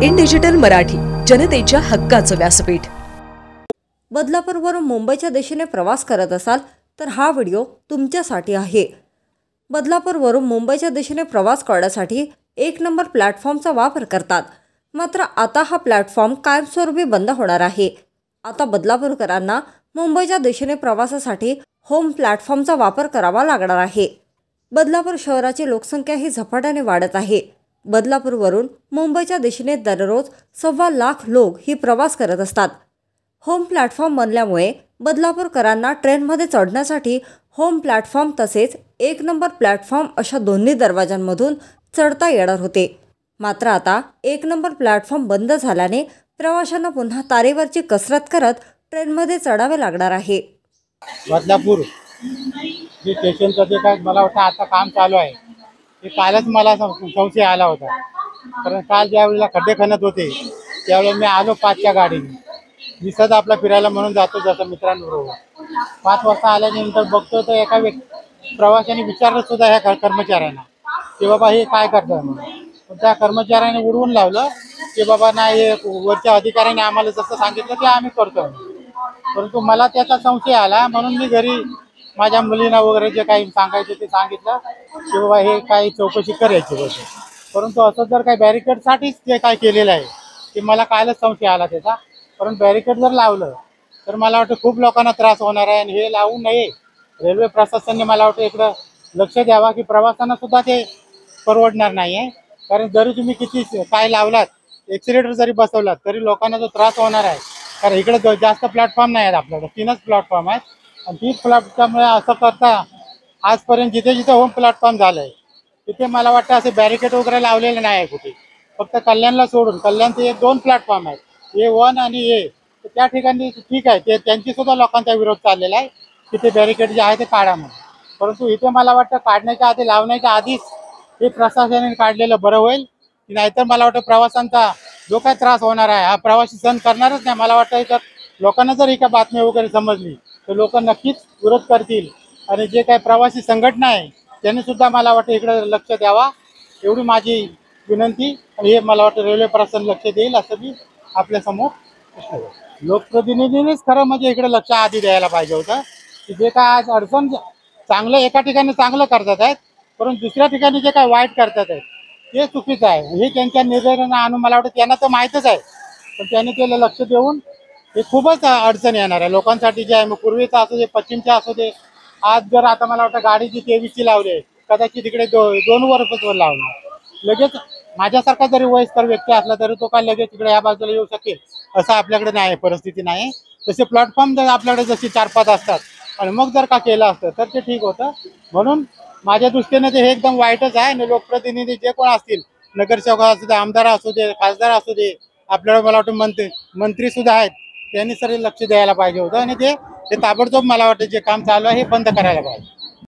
In digital Marathi, जनतेच्या हक्काचं व्यासपीठ। बदलापूरवरून मुंबईच्या दिशेने प्रवास करत असाल तर हा व्हिडिओ तुमच्यासाठी आहे। बदलापूरवरून मुंबईच्या दिशेने प्रवास करण्यासाठी 1 नंबर प्लॅटफॉर्मचा वापर करतात, मात्र आता हा प्लॅटफॉर्म कायमस्वरूपी बंद होणार आहे। आता बदलापूरकरांना मुंबईच्या दिशेने प्रवासासाठी होम प्लॅटफॉर्मचा वापर करावा लागणार आहे। बदलापूर शहराची लोकसंख्या ही झपाट्याने वाढत आहे। बदलापूरवरून मुंबईच्या दिशेने दररोज 1.25 लाख लोक ही प्रवास करत असतात। होम प्लॅटफॉर्म बनल्यामुळे बदलापूरकरांना ट्रेनमध्ये चढण्यासाठी होम प्लॅटफॉर्म तसेच 1 नंबर प्लॅटफॉर्म अशा दोन्ही दरवाजांमधून चढता येणार होते। मात्र आता 1 नंबर प्लॅटफॉर्म बंद झाल्याने प्रवाशांना पुन्हा तारेवरची कसरत करत ट्रेनमध्ये चढावे लागणार आहे। बदलापूर जे स्टेशनचं जे काय मला वाटतं आता काम चालू आहे ते कालच मला संशय आला होता, कारण काल ज्यावेळेला खड्डे खणत होते त्यावेळेला मी आलो 5च्या गाडीने। मी सध्या आपला फिरायला म्हणून जातो जसं मित्रांबरोबर 5 वाजता आल्यानंतर बघतो तर एका प्रवाशाने विचारलं सुद्धा ह्या कर्मचाऱ्यांना की बाबा हे काय करताय म्हणून, पण त्या कर्मचाऱ्याने उडवून लावलं की बाबा नाही वरच्या अधिकाऱ्याने आम्हाला जसं सांगितलं ते आम्ही करतो। परंतु मला त्याचा संशय आला म्हणून मी घरी माझ्या मुलींना वगैरे जे काही सांगायचं ते सांगितलं की बाबा हे काही चौकशी करायची होती। परंतु असं जर काही बॅरिकेडसाठीच जे काय केलेलं आहे ते मला कालच संशय आला त्याचा। परंतु बॅरिकेड जर लावलं तर मला वाटतं खूप लोकांना त्रास होणार आहे आणि हे लावू नये। रेल्वे प्रशासनाने मला वाटतं इकडं लक्ष द्यावा की प्रवाशांना सुद्धा ते परवडणार नाही आहे, कारण जरी तुम्ही किती काय लावलात एक्सिलेटर जरी बसवलात तरी लोकांना जो त्रास होणार आहे, कारण इकडे जास्त प्लॅटफॉर्म नाही आहेत आपल्याकडे 3च प्लॅटफॉर्म आहेत आणि 3 प्लॅटफॉर्ममुळे असं करता आजपर्यंत जिथे जिथे होम प्लॅटफॉर्म झालं आहे तिथे मला वाटतं असे बॅरिकेड वगैरे लावलेले नाही आहे कुठे। फक्त कल्याणला सोडून कल्याणचे 2 प्लॅटफॉर्म आहेत, A1 आणि A, तर त्या ठिकाणी ठीक आहे ते त्यांची सुद्धा लोकांचा विरोध चाललेला आहे की ते बॅरिकेड जे आहे ते काढा म्हणून। परंतु इथे मला वाटतं काढण्याच्या आधी लावण्याच्या आधीच हे प्रशासनाने काढलेलं बरं होईल, नाहीतर मला वाटतं प्रवाशांचा जो काय त्रास होणार आहे हा प्रवासी सहन करणारच नाही। मला वाटतं तर लोकांना जर ही काय बातमी वगैरे समजली तर लोक नक्कीच विरोध करतील आणि जे काही प्रवासी संघटना आहे त्यांनी सुद्धा मला वाटतं इकडे लक्ष द्यावा, एवढी माझी विनंती। आणि हे मला वाटतं रेल्वे प्रशासन लक्ष देईल असं मी आपल्यासमोर लोकप्रतिनिधींनीच खरं म्हणजे इकडे लक्ष आधी द्यायला पाहिजे होतं की जे काय आज अडचण चांगलं एका ठिकाणी चांगलं करतात आहेत परंतु दुसऱ्या ठिकाणी जे काय वाईट करतात आहेत ते चुकीचं आहे। हे त्यांच्या निर्णयानं आणून मला वाटतं त्यांना तर माहीतच आहे, पण त्यांनी त्याला लक्ष देऊन हे खूपच अडचण येणार आहे लोकांसाठी जे आहे। मग पूर्वीचा असू दे पश्चिमचा असू दे, आज जर आता मला वाटतं गाडीची 23ची लावली आहे कदाचित इकडे 2 वर्षावर लावणार लगेच। माझ्यासारखा जरी वयस्कर व्यक्ती असला तरी तो काय लगेच इकडे या बाजूला येऊ शकेल असं आपल्याकडे नाही, परिस्थिती नाही। तसे प्लॅटफॉर्म जर आपल्याकडे जसे 4-5 असतात आणि मग जर का केलं असतं तर ते ठीक होतं। म्हणून माझ्या दृष्टीने ते हे एकदम वाईटच आहे आणि लोकप्रतिनिधी जे कोण असतील, नगरसेवक असू दे, आमदार असू दे, खासदार असू दे, आपल्याला मला वाटतं मंत्री सुद्धा आहेत, त्यांनी सर लक्ष द्यायला पाहिजे होतं आणि ते ताबडतोब मला वाटतं जे काम चालू आहे हे बंद करायला पाहिजे।